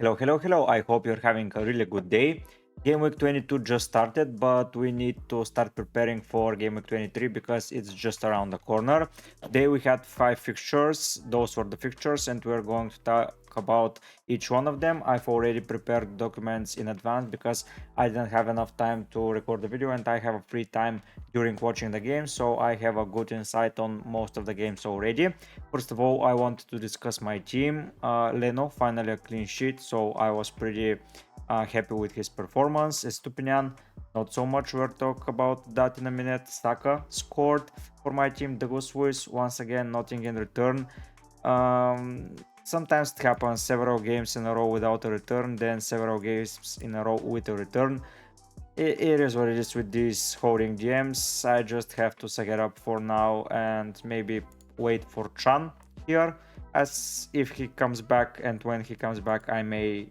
Hello. I hope you're having a really good day. Gameweek 22 just started, but we need to start preparing for Gameweek 23 because it's just around the corner. Today we had 5 fixtures. Those were the fixtures, and we're going to talk about each one of them. I've already prepared documents in advance because I didn't have enough time to record the video, and I have a free time during watching the game, so I have a good insight on most of the games already. First of all, I wanted to discuss my team. Leno finally a clean sheet, so I was pretty happy with his performance. Estupinian, not so much. We'll talk about that in a minute. Saka scored for my team. The Gw23, once again, nothing in return. Sometimes it happens, several games in a row without a return, then several games in a row with a return. It is what it is with these holding GMs. I just have to suck it up for now and maybe wait for Chan here, as if he comes back, and when he comes back I may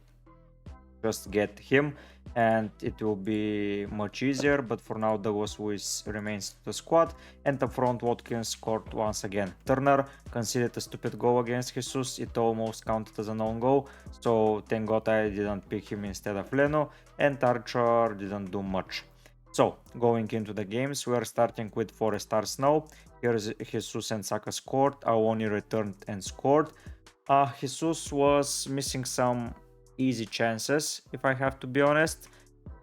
just get him and it will be much easier. But for now Douglas Lewis remains the squad, and up front Watkins scored once again. Turner conceded a stupid goal against Jesus. It almost counted as an own goal, so thank god I didn't pick him instead of Leno, and Archer didn't do much. So going into the games, we are starting with Forest Arsenal. Here's Jesus and Saka scored. Awoni returned and scored. Jesus was missing some easy chances, if I have to be honest,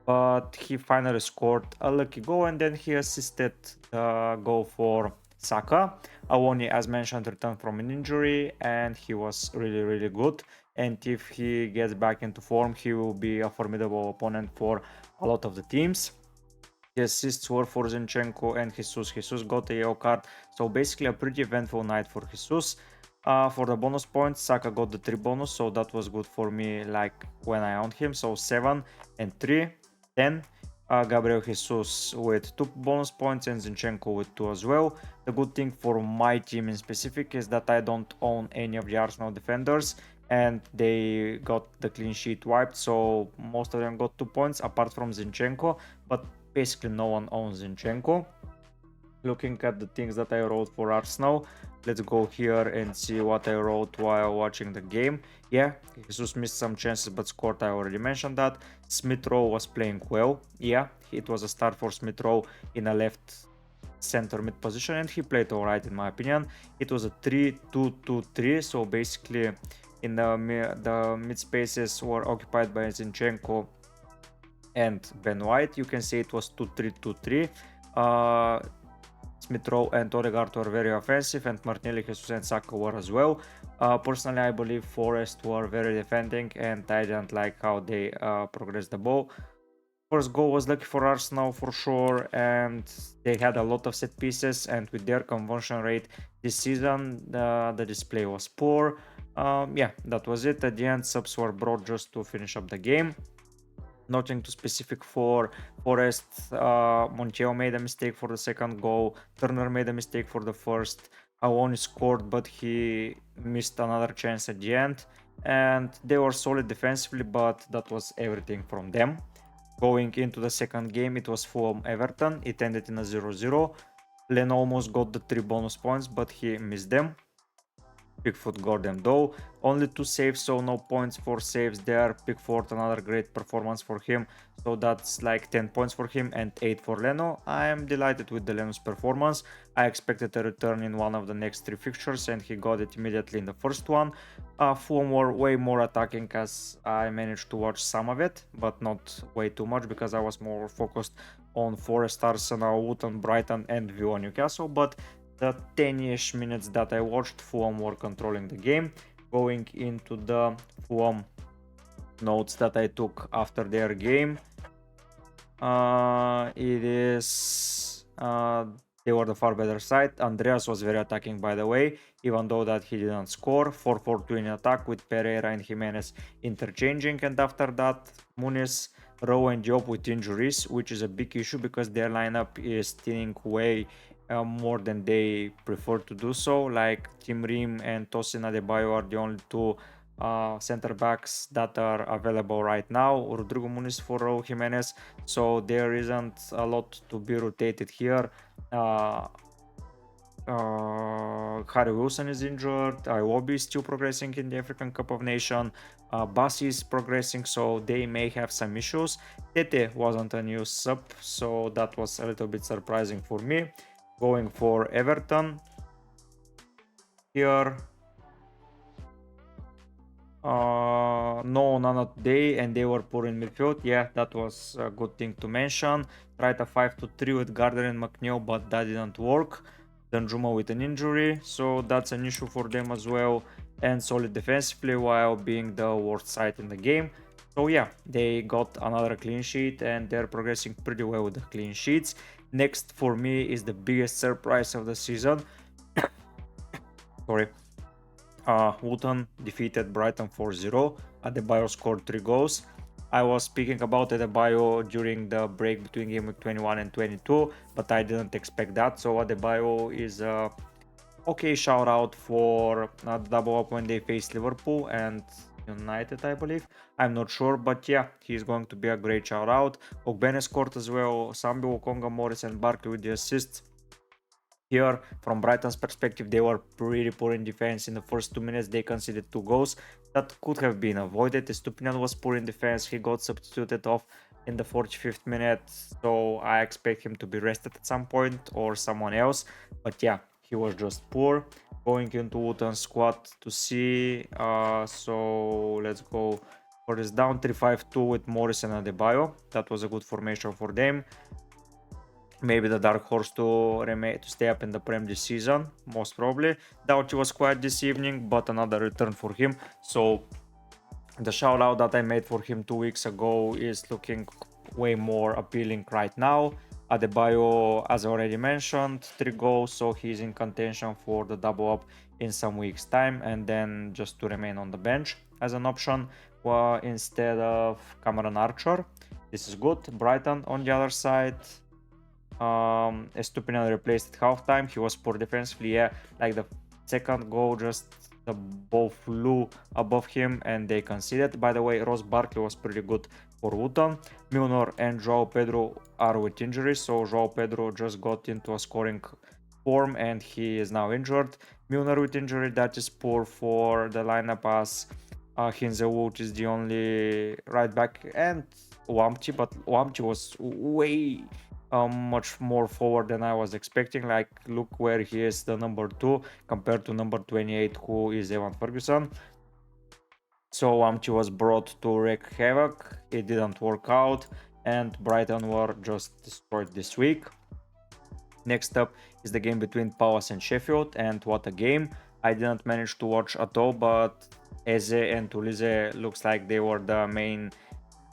but he finally scored a lucky goal, and then he assisted the goal for Saka. Awoni, as mentioned, returned from an injury and he was really good, and if he gets back into form he will be a formidable opponent for a lot of the teams. The assists were for Zinchenko and Jesus. Jesus got a yellow card, so basically a pretty eventful night for Jesus. For the bonus points, Saka got the 3 bonus, so that was good for me, like when I owned him. So 7 and 3, 10. Gabriel Jesus with 2 bonus points and Zinchenko with 2 as well. The good thing for my team in specific is that I don't own any of the Arsenal defenders, and they got the clean sheet wiped, so most of them got 2 points apart from Zinchenko, but basically no one owns Zinchenko. Looking at the things that I wrote for Arsenal, let's go here and see what I wrote while watching the game. Yeah, Jesus missed some chances but scored, I already mentioned that. Smith Rowe was playing well. Yeah, it was a start for Smith Rowe in a left center mid position, and he played alright in my opinion. It was a 3-2-2-3, so basically in the mid spaces were occupied by Zinchenko and Ben White. You can say it was 2-3-2-3. Smith Rowe and Odegaard were very offensive, and Martinelli, Jesus and Saka were as well. Personally, I believe Forest were very defending, and I didn't like how they progressed the ball. First goal was lucky for Arsenal for sure, and they had a lot of set pieces, and with their conversion rate this season, the display was poor. Yeah, that was it. At the end, subs were brought just to finish up the game. Nothing too specific for Forest. Montiel made a mistake for the second goal. Turner made a mistake for the first. Awoni scored, but he missed another chance at the end. And they were solid defensively, but that was everything from them. Going into the second game, it was Fulham Everton. It ended in a 0-0. Len almost got the 3 bonus points, but he missed them. Pickford got them though. Only 2 saves, so no points for saves there. Pickford, another great performance for him, so that's like 10 points for him and 8 for Leno. I am delighted with the Leno's performance. I expected a return in one of the next 3 fixtures, and he got it immediately in the first one. Fulham were way more attacking, as I managed to watch some of it, but not way too much because I was more focused on Forest, Arsenal, Luton, Brighton and Villa Newcastle. But the 10-ish minutes that I watched, Fulham were controlling the game. Going into the Fulham notes that I took after their game, it is they were the far better side. Andreas was very attacking, by the way, even though that he didn't score. 4-4-2 in attack with Pereira and Jimenez interchanging, and after that Muniz, Rowe and Diop with injuries, which is a big issue because their lineup is thinning way more than they prefer to do so. Like Tim Ream and Tosin Adebayo are the only 2 center backs that are available right now. Rodrigo Muniz for Raul Jimenez, so there isn't a lot to be rotated here. Harry Wilson is injured. Iwobi is still progressing in the African Cup of Nations. Bus is progressing, so they may have some issues. Tete wasn't a new sub, so that was a little bit surprising for me. Going for Everton here. No, none today, and they were poor in midfield. Yeah, that was a good thing to mention. Tried a 5-3 with Gardner and McNeil, but that didn't work. Danjuma with an injury, so that's an issue for them as well. And solid defensively while being the worst side in the game. So yeah, they got another clean sheet and they're progressing pretty well with the clean sheets. Next for me is the biggest surprise of the season. Sorry. Luton defeated Brighton 4-0. Adebayo scored 3 goals. I was speaking about Adebayo during the break between Gameweek 21 and 22, but I didn't expect that. So Adebayo is a okay shout out for the double up when they face Liverpool and United, I believe. I'm not sure, but yeah, he's going to be a great shout out. Ogbene scored as well. Sambi, Okonga, Morris, and Barkley with the assists. Here, from Brighton's perspective, they were pretty poor in defense. In the first 2 minutes, they conceded 2 goals that could have been avoided. Estupinian was poor in defense. He got substituted off in the 45th minute, so I expect him to be rested at some point or someone else. But yeah, he was just poor. Going into Luton's squad to see. So let's go for this down 3-5-2 with Morris and Adebayo. That was a good formation for them. Maybe the dark horse to stay up in the Prem this season, most probably. Doughty was quiet this evening, but another return for him. So the shout out that I made for him 2 weeks ago is looking way more appealing right now. Adebayo, as I already mentioned, 3 goals, so he's in contention for the double up in some weeks time, and then just to remain on the bench as an option instead of Cameron Archer. This is good. Brighton on the other side. Estupinian replaced at halftime. He was poor defensively. Yeah, like the second goal, just the ball flew above him and they conceded. By the way, Ross Barkley was pretty good for Luton. Milner and Joao Pedro are with injuries, so Joao Pedro just got into a scoring form and he is now injured. Milner with injury, that is poor for the lineup as Hinze is the only right back, and Wamchi, but Wamchi was way much more forward than I was expecting. Like, look where he is, the number 2 compared to number 28, who is Evan Ferguson. So Amchi was brought to wreak havoc. It didn't work out, and Brighton were just destroyed this week. Next up is the game between Palace and Sheffield, and what a game. I didn't manage to watch at all, but Eze and Tulise looks like they were the main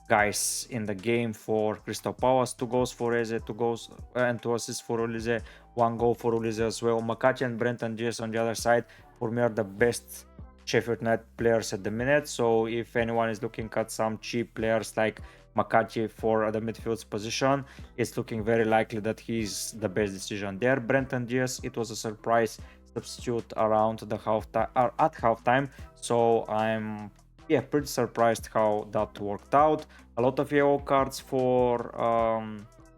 guys in the game for Crystal Palace. 2 goals for Eze, 2 goals and 2 assists for Ulise, 1 goal for Ulise as well. Makati and Brenton Diaz on the other side for me are the best Sheffield United players at the minute. So if anyone is looking at some cheap players like Makati for the midfield's position, it's looking very likely that he's the best decision there. Brenton Diaz, it was a surprise substitute around the at halftime, so I'm pretty surprised how that worked out. A lot of yellow cards for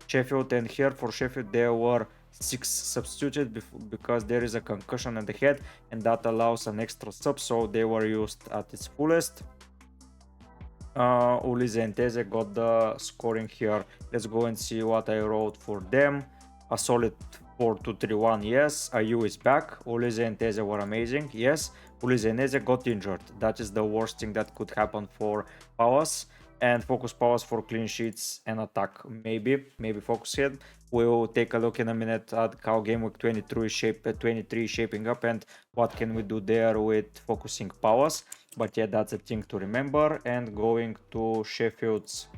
Sheffield, and here for Sheffield there were 6 substituted because there is a concussion at the head, and that allows an extra sub, so they were used at its fullest. Ulise and Teze got the scoring here. Let's go and see what I wrote for them. A solid 4-2-3-1, yes. Ayew is back. Ulise and Teze were amazing, yes. Ulise and Eze got injured. That is the worst thing that could happen for Palace. And focus Palace for clean sheets and attack. Maybe focus him. We'll take a look in a minute at how Gameweek 23 is shaping up and what can we do there with focusing Palace. But yeah, that's a thing to remember. And going to Sheffield's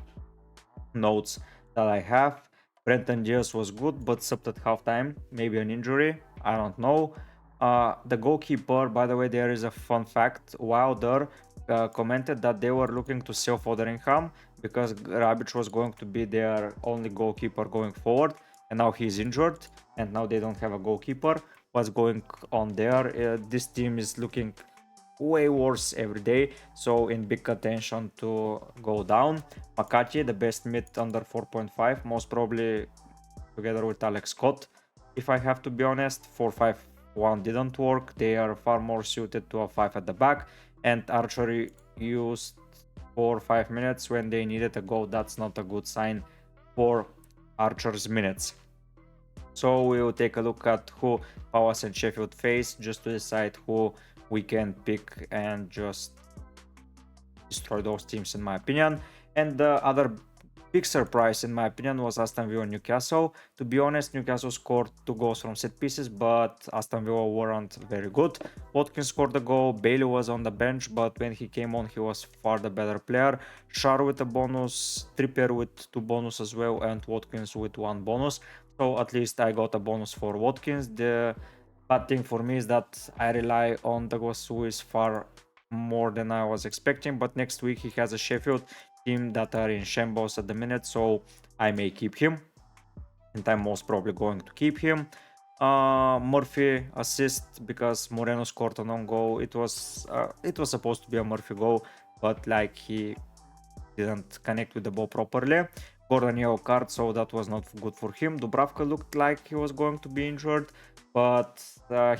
notes that I have. Brenton Diaz was good, but subbed at halftime. Maybe an injury. I don't know. The goalkeeper, by the way, there is a fun fact. Wilder commented that they were looking to sell Fotheringham because Rabic was going to be their only goalkeeper going forward, and now he's injured, and now they don't have a goalkeeper. What's going on there? This team is looking way worse every day, so in big contention to go down. Makati, the best mid under 4.5, most probably together with Alex Scott. If I have to be honest, 4-5-1 didn't work. They are far more suited to a 5 at the back, and Archery used for 5 minutes when they needed a goal. That's not a good sign for Archer's minutes. So we will take a look at who Palace and Sheffield face just to decide who we can pick and just destroy those teams, in my opinion. And the other big surprise, in my opinion, was Aston Villa and Newcastle. To be honest, Newcastle scored 2 goals from set pieces, but Aston Villa weren't very good. Watkins scored a goal, Bailey was on the bench, but when he came on, he was far the better player. Schär with a bonus, Trippier with 2 bonus as well, and Watkins with 1 bonus. So at least I got a bonus for Watkins. The bad thing for me is that I rely on Douglas Lewis far more than I was expecting, but next week he has a Sheffield team that are in shambles at the minute, so I may keep him, and I'm most probably going to keep him. Murphy assist because Moreno scored an own goal. It was supposed to be a Murphy goal, but like he didn't connect with the ball properly. Gordon yellow card, so that was not good for him. Dubravka looked like he was going to be injured, but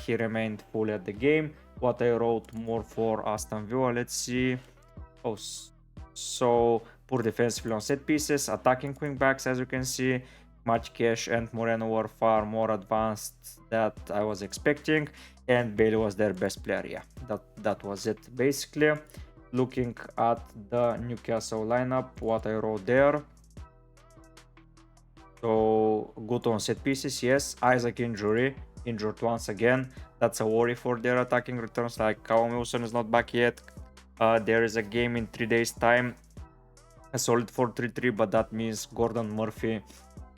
he remained fully at the game. What I wrote more for Aston Villa, let's see. Oh, so poor defensively on set pieces, attacking wing backs, as you can see. Matchcash and Moreno were far more advanced that I was expecting, and Bailey was their best player. Yeah, that was it basically. Looking at the Newcastle lineup, what I wrote there. So good on set pieces, yes. Isaac injured once again. That's a worry for their attacking returns. Like Callum Wilson is not back yet. There is a game in 3 days time, a solid 4-3-3, but that means Gordon, Murphy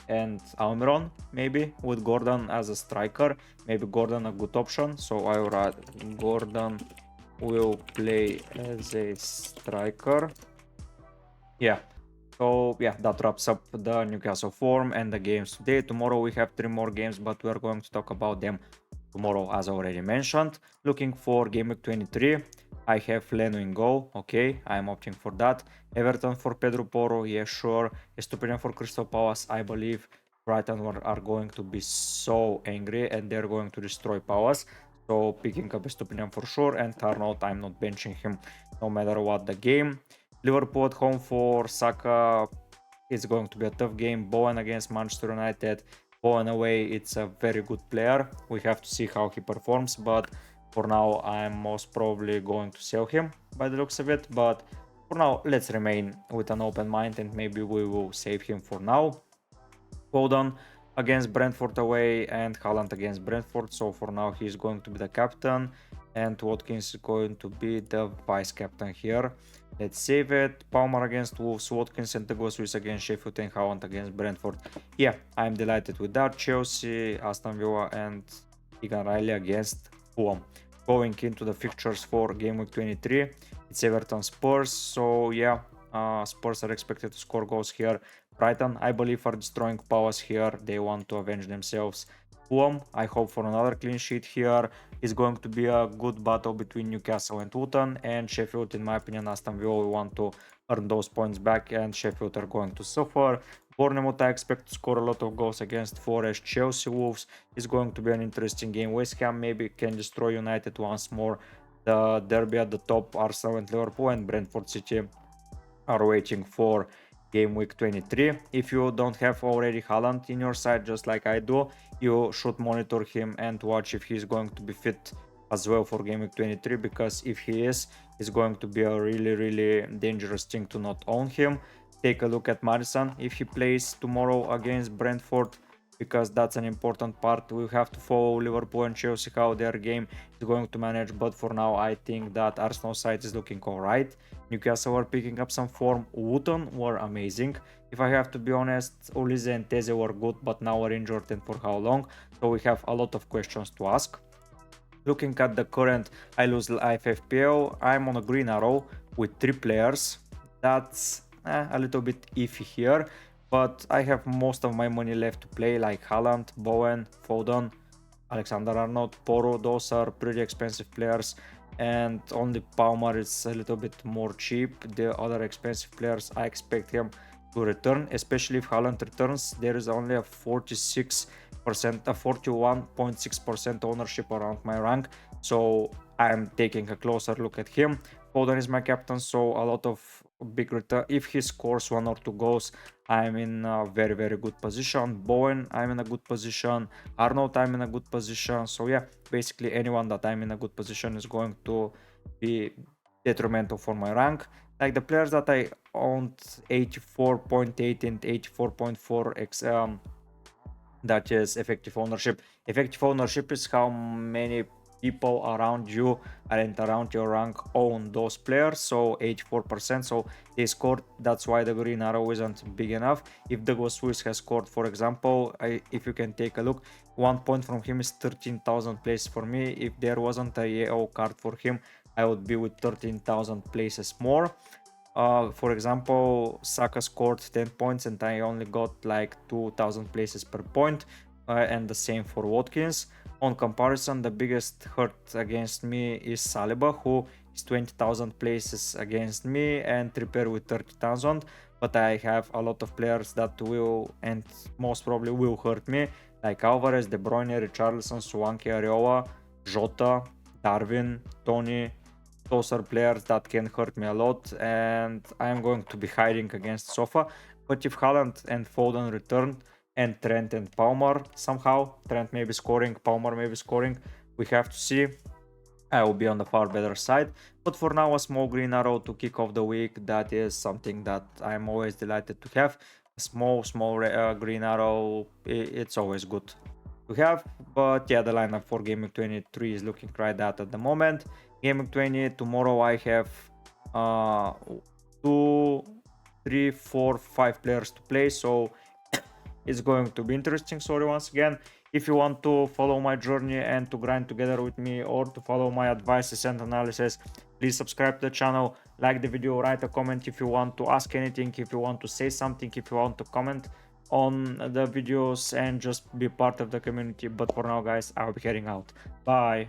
and Almiron, maybe with Gordon as a striker. Maybe Gordon a good option, so I will write Gordon will play as a striker. Yeah, so yeah, that wraps up the Newcastle form and the games today. Tomorrow we have 3 more games, but we are going to talk about them tomorrow, as already mentioned. Looking for Gameweek 23, I have Leno in goal. Okay, I'm opting for that. Everton for Pedro Porro, yeah, sure. Estupinian for Crystal Palace, I believe Brighton are going to be so angry and they're going to destroy Palace. So picking up Estupinian for sure, and Arnold, I'm not benching him no matter what the game. Liverpool at home for Saka, it's going to be a tough game. Bowen against Manchester United. Bowen away, it's a very good player. We have to see how he performs, but for now I'm most probably going to sell him by the looks of it. But for now, let's remain with an open mind and maybe we will save him for now. Foden against Brentford away and Haaland against Brentford. So for now he's going to be the captain and Watkins is going to be the vice captain here. Let's save it. Palmer against Wolves, Watkins and Douglas Lewis against Sheffield and Haaland against Brentford. Yeah, I'm delighted with that. Chelsea, Aston Villa and Egan Riley against Fulham. Going into the fixtures for Gameweek 23, it's Everton Spurs. So yeah, Spurs are expected to score goals here. Brighton, I believe, are destroying Palace here. They want to avenge themselves. Fulham, I hope for another clean sheet here. It's going to be a good battle between Newcastle and Luton, and Sheffield, in my opinion, Aston Villa will want to earn those points back, and Sheffield are going to suffer. Bournemouth, I expect to score a lot of goals against Forest. Chelsea, Wolves is going to be an interesting game. West Ham maybe can destroy United once more. The derby at the top, Arsenal and Liverpool, and Brentford City are waiting for Gameweek 23. If you don't have already Haaland in your side, just like I do, you should monitor him and watch if he's going to be fit as well for Gameweek 23, because if he is, it's going to be a really dangerous thing to not own him. Take a look at Maddison if he plays tomorrow against Brentford, because that's an important part. We have to follow Liverpool and Chelsea how their game is going to manage, but for now I think that Arsenal side is looking alright. Newcastle are picking up some form. Luton were amazing. If I have to be honest, Ulize and Teze were good, but now are injured, and for how long? So we have a lot of questions to ask. Looking at the current I lose life FPL, I'm on a green arrow with 3 players. That's a little bit iffy here, but I have most of my money left to play, like Haaland, Bowen, Foden, Alexander-Arnold, Porro. Those are pretty expensive players, and only Palmer is a little bit more cheap. The other expensive players, I expect him to return, especially if Haaland returns. There is only a 41.6% ownership around my rank, so I'm taking a closer look at him. Foden is my captain, so a lot of big return. If he scores 1 or 2 goals, I'm in a very, very good position. Bowen, I'm in a good position. Arnold, I'm in a good position. So yeah, basically anyone that I'm in a good position is going to be detrimental for my rank. Like the players that I owned 84.8 and 84.4 that is effective ownership. Effective ownership is how many people around you and around your rank own those players, so 84%. So they scored, that's why the green arrow isn't big enough. If the Swiss has scored, for example, if you can take a look, 1 point from him is 13,000 places for me. If there wasn't a yellow card for him, I would be with 13,000 places more. For example, Saka scored 10 points and I only got like 2,000 places per point, and the same for Watkins. On comparison, the biggest hurt against me is Saliba, who is 20,000 places against me, and Trippier with 30,000. But I have a lot of players that will and most probably will hurt me, like Alvarez, De Bruyne, Richarlison, Swanky, Areola, Jota, Darwin, Tony. Those are players that can hurt me a lot, and I'm going to be hiding against Sofa. But if Haaland and Foden return, and Trent and Palmer somehow, Trent may be scoring, Palmer may be scoring, we have to see. I will be on the far better side. But for now, a small green arrow to kick off the week, that is something that I'm always delighted to have. A small green arrow, it's always good to have. But yeah, the lineup for Gameweek 23 is looking right at the moment. Gameweek 20, tomorrow I have 2, 3, 4, 5 players to play, so it's going to be interesting. Sorry once again. If you want to follow my journey and to grind together with me, or to follow my advices and analysis, please subscribe to the channel, like the video, write a comment if you want to ask anything, if you want to say something, if you want to comment on the videos, and just be part of the community. But for now, guys, I'll be heading out. Bye.